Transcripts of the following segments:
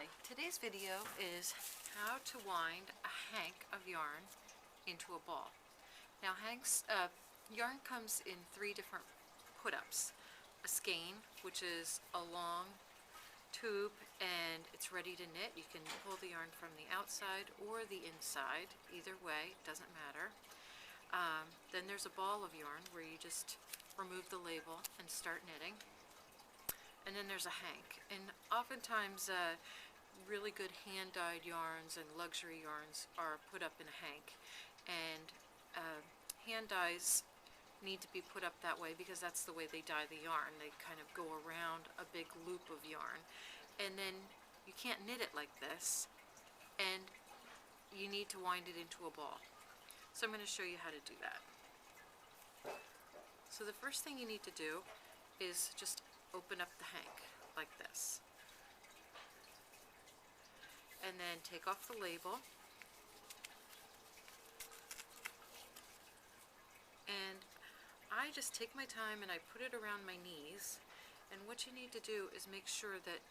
Hi, today's video is how to wind a hank of yarn into a ball. Now yarn comes in three different put-ups. A skein, which is a long tube and it's ready to knit. You can pull the yarn from the outside or the inside, either way, doesn't matter. Then there's a ball of yarn where you just remove the label and start knitting. And then there's a hank, and oftentimes really good hand-dyed yarns and luxury yarns are put up in a hank, and hand dyes need to be put up that way because that's the way they dye the yarn. They kind of go around a big loop of yarn, and then you can't knit it like this, and you need to wind it into a ball. So I'm going to show you how to do that. So the first thing you need to do is just open up the hank like this, and then take off the label, and I just take my time and I put it around my knees. And what you need to do is make sure that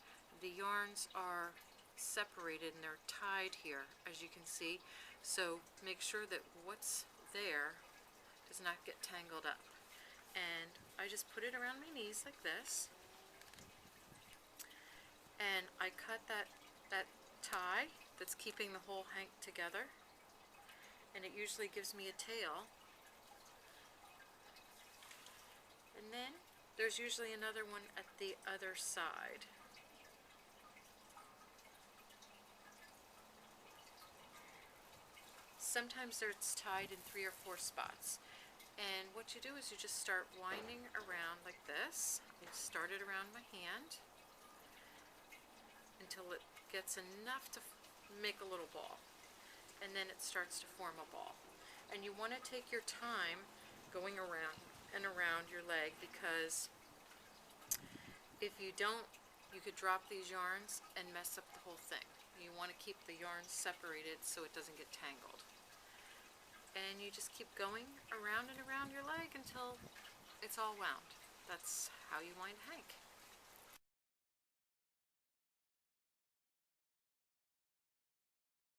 the yarns are separated and they're tied here, as you can see. So make sure that what's there does not get tangled up. And I just put it around my knees like this, and I cut that tie that's keeping the whole hank together, and it usually gives me a tail. And then there's usually another one at the other side. Sometimes it's tied in 3 or 4 spots. And what you do is you just start winding around like this. You start it around my hand until it gets enough to make a little ball. And then it starts to form a ball. And you want to take your time going around and around your leg, because if you don't, you could drop these yarns and mess up the whole thing. You want to keep the yarns separated so it doesn't get tangled. And you just keep going around and around your leg until it's all wound. That's how you wind a hank.